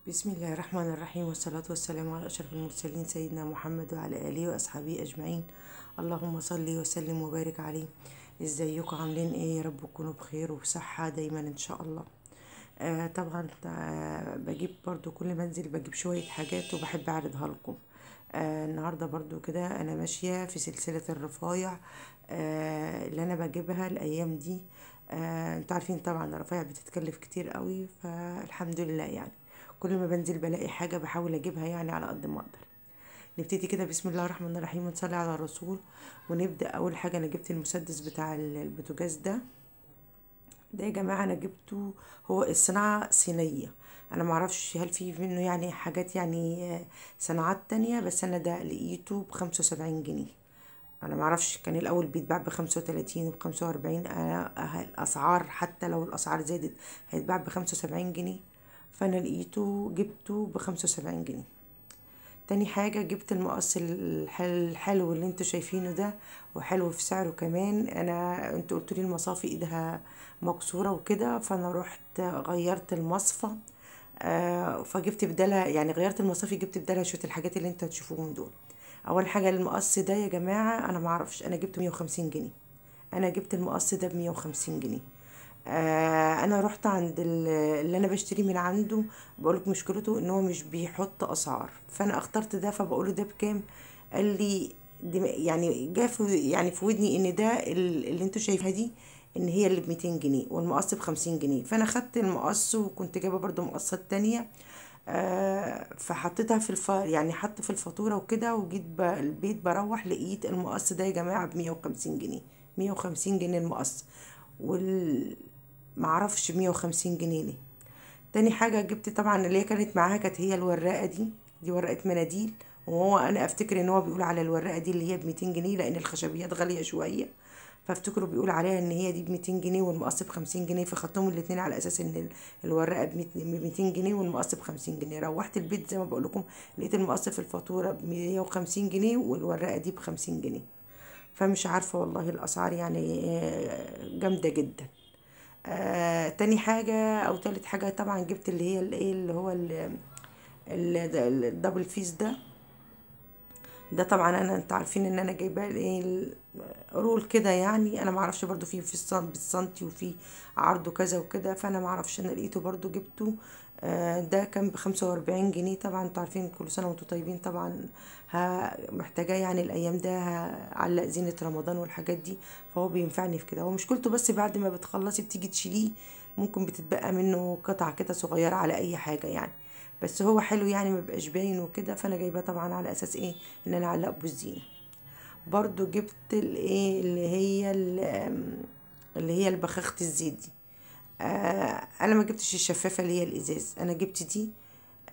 بسم الله الرحمن الرحيم، والصلاة والسلام على أشرف المرسلين سيدنا محمد وعلى آله وأصحابه أجمعين. اللهم صل وسلم وبارك عليه. ازيكم عاملين ايه؟ يا رب تكونوا بخير وبصحة دايما ان شاء الله. طبعا بجيب برضو كل ما انزل بجيب شوية حاجات وبحب اعرضها لكم. النهاردة برضو كده انا ماشية في سلسلة الرفايع اللي انا بجيبها الايام دي. انتوا عارفين طبعا الرفايع بتتكلف كتير قوي، فالحمد لله يعني كل ما بنزل بلاقي حاجة بحاول اجيبها يعني على قد ما اقدر. نبتدي كده بسم الله الرحمن الرحيم ونصلي على الرسول. ونبدأ اول حاجة، انا جبت المسدس بتاع البوتاجاز ده يا جماعة أنا جبته. هو الصناعة صينية. أنا معرفش هل في منه يعني حاجات يعني صناعات تانية، بس أنا ده لقيته ب75 جنيه. أنا معرفش كان الأول بيتباع ب35 وب45. الأسعار حتى لو الأسعار زادت هيتباع ب75 جنيه. فأنا لقيته جبته ب75 جنيه. تاني حاجة جبت المقص الحلو اللي انتوا شايفينه ده، وحلو في سعره كمان. انتوا قلتولي المصافي ايدها مكسورة وكده، فانا رحت غيرت المصفى. فجبت بدالها يعني غيرت المصافي، جبت بدالها شوية الحاجات اللي انتوا هتشوفوهم دول. اول حاجة المقص ده يا جماعة انا معرفش، انا جبته 150 جنيه. انا جبت المقص ده ب150 جنيه. انا رحت عند اللي انا بشتري من عنده. بقولك مشكلته ان هو مش بيحط اسعار، فانا اخترت ده فبقوله ده بكام. قال لي يعني جا يعني في ودني ان ده اللي انتوا شايفها دي، ان هي اللي ب200 جنيه والمقص ب50 جنيه. فانا خدت المقص وكنت جايبه برضو مقصات تانية. فحطيتها يعني حط في الفاتورة وكده، وجيت البيت بروح لقيت المقص ده يا جماعة ب150 جنيه. 150 جنيه المقص. معرفش 150 جنيه ليه. تاني حاجة جبت طبعا اللي هي كانت معاها، كانت هي الوراقة دي ورقة مناديل. وهو انا افتكر ان هو بيقول على الوراقة دي اللي هي ب200 جنيه، لان الخشبيات غالية شوية. فافتكروا بيقول عليها ان هي دي ب200 جنيه والمقص ب50 جنيه، فخدتهم الاتنين على اساس ان الوراقة ب200 جنيه والمقص ب50 جنيه. روحت البيت زي ما بقول لكم لقيت المقص في الفاتورة ب150 جنيه والوراقة دي ب50 جنيه. فمش عارفة والله الاسعار يعني جامدة جدا. تاني حاجة او تالت حاجة طبعا جبت اللي هي الايه اللي هو الدبل فيس ده طبعا انتوا عارفين ان انا جايباه الايه رول كده يعني. انا معرفش برضو في بالسنتي وفي عرضه كذا وكده، فانا معرفش، انا لقيته برضو جبته. ده كان ب45 جنيه. طبعا انتوا عارفين كل سنة وانتوا طيبين طبعا. محتاجاه يعني الايام ده هعلق زينة رمضان والحاجات دي. فهو بينفعني في كده. هو مشكلته بس بعد ما بتخلصي بتيجي تشيليه، ممكن بتتبقى منه قطعة كده صغيرة على اي حاجة يعني. بس هو حلو يعني مبقاش باين وكده. فانا جايباه طبعا على اساس ايه، ان انا اعلقه بالزينة. برضو جبت الايه اللي هي البخاخة الزيت دي. انا ما جبتش الشفافة اللي هي الازاز، انا جبت دي.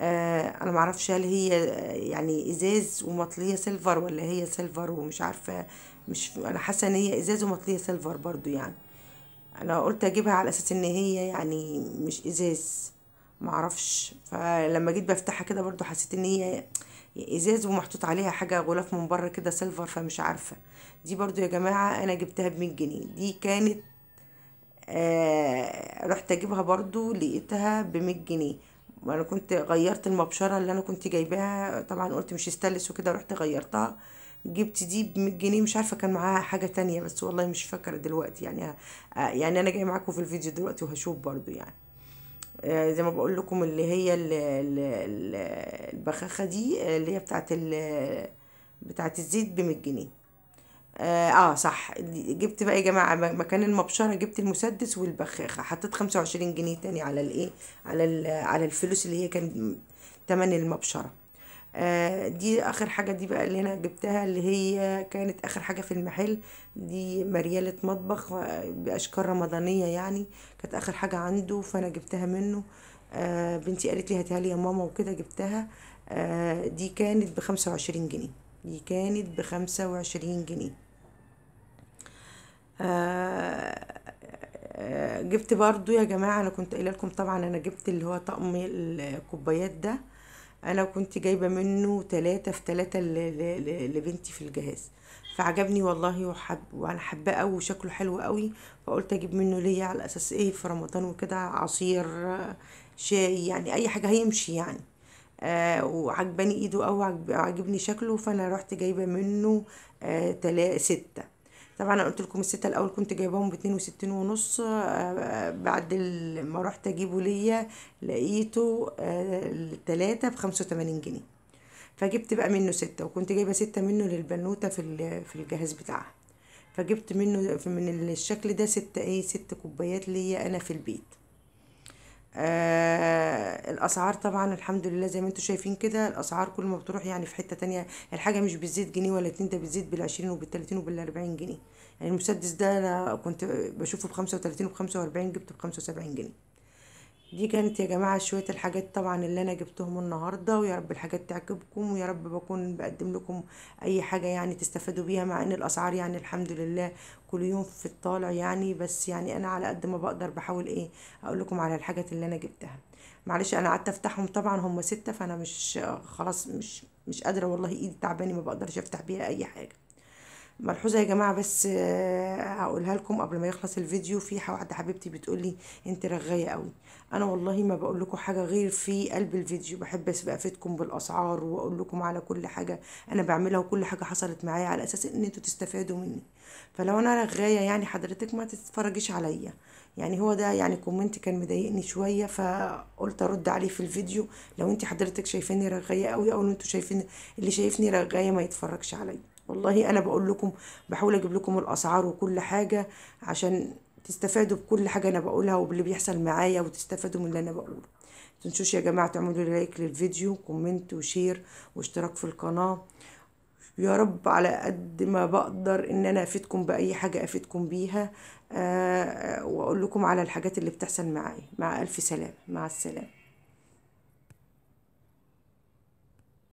انا معرفش هل هي يعني ازاز ومطلية سيلفر، ولا هي سيلفر ومش عارفة. مش انا حاسة ان هي ازاز ومطلية سيلفر برضو يعني. انا قلت اجيبها على اساس ان هي يعني مش ازاز. معرفش، فلما جيت بفتحها كده برضو حسيت ان هي ازاز ومحطوط عليها حاجة غلاف من بره كده سيلفر، فمش عارفة. دي برضو يا جماعة انا جبتها ب100 جنيه. دي كانت رحت اجيبها برضو لقيتها ب100 جنيه. وانا كنت غيرت المبشرة اللي انا كنت جايباها، طبعا قلت مش استلس وكده، رحت غيرتها. جبت دي ب100 جنيه. مش عارفة كان معاها حاجة تانية بس والله مش فاكرة دلوقتي يعني. يعني انا جاي معاكم في الفيديو دلوقتي وهشوف برضو يعني. زي ما بقول لكم اللي هي البخاخة دي اللي هي بتاعت الزيت ب100 جنيه. صح. جبت بقى يا جماعة مكان المبشرة جبت المسدس والبخاخة. حطيت 25 جنيه تاني على الايه، على الفلوس اللي هي كان تمن المبشرة. دي اخر حاجة. دي بقى اللي انا جبتها اللي هي كانت اخر حاجة في المحل. دي مريالة مطبخ باشكال رمضانية يعني. كانت اخر حاجة عنده فانا جبتها منه. بنتي قالت لي هاتها لي يا ماما وكده جبتها. دي كانت ب25 جنيه. دي كانت ب25 جنيه. جبت برضو يا جماعة، انا كنت قايله لكم طبعا انا جبت اللي هو طقم الكوبايات ده. انا كنت جايبة منه 3 في 3 لبنتي في الجهاز. فعجبني والله وانا حباه قوي وشكله حلو قوي. فقلت اجيب منه ليا على اساس ايه في رمضان وكده عصير شاي، يعني اي حاجه هيمشي يعني. وعجباني ايده او عجبني شكله، فانا رحت جايبه منه 6. طبعا انا قلت لكم الستة الاول كنت جايباهم ب62 ونص. بعد ما رحت اجيبه ليا لقيته التلاتة ب85 جنيه. فجبت بقى منه 6، وكنت جايبة 6 منه للبنوتة في الجهاز بتاعها. فجبت منه من الشكل ده 6 كوبايات ليا انا في البيت. الاسعار طبعا الحمد لله زي ما انتم شايفين كده، الاسعار كل ما بتروح يعني في حتة تانية، الحاجة مش بتزيد جنيه ولا اتنين، ده بتزيد بال20 وبال30 وبال40 جنيه. يعني المسدس ده انا كنت بشوفه ب35 وب45، جبته ب75 جنيه. دي كانت يا جماعة شوية الحاجات طبعا اللي انا جبتهم النهاردة، ويا رب الحاجات تعجبكم، ويا رب بكون بقدم لكم اي حاجة يعني تستفادوا بيها، مع ان الاسعار يعني الحمد لله كل يوم في الطالع يعني. بس يعني انا على قد ما بقدر بحاول اقول لكم على الحاجات اللي انا جبتها. معلش انا قعدت افتحهم، طبعا هم 6، فانا مش خلاص مش قادرة والله، ايدي تعباني ما بقدرش افتح بيها اي حاجة. ملحوظة يا جماعة بس هقولها لكم قبل ما يخلص الفيديو. في واحدة حبيبتي بتقولي انت رغاية قوي. انا والله ما بقول لكم حاجة غير في قلب الفيديو، بحب افيدكم بالاسعار واقول لكم على كل حاجة انا بعملها، وكل حاجة حصلت معايا على اساس ان انتوا تستفادوا مني. فلو انا رغاية يعني حضرتك ما تتفرجيش عليا. يعني هو ده يعني كومنت كان مضايقني شوية، فقلت ارد عليه في الفيديو. لو انت حضرتك شايفاني رغاية قوي، او انتوا شايفين اللي شايفني رغاية ما يتفرجش عليا. والله انا بقول لكم بحاول اجيب لكم الاسعار وكل حاجة عشان تستفادوا بكل حاجة انا بقولها وباللي بيحصل معايا، وتستفادوا من اللي انا بقوله. متنسوش يا جماعة تعملوا لايك للفيديو، كومنت وشير واشتراك في القناة. يا رب على قد ما بقدر ان انا افيدكم باي حاجة افيدكم بيها. واقول لكم على الحاجات اللي بتحصل معايا. مع الف سلامة، مع السلامة.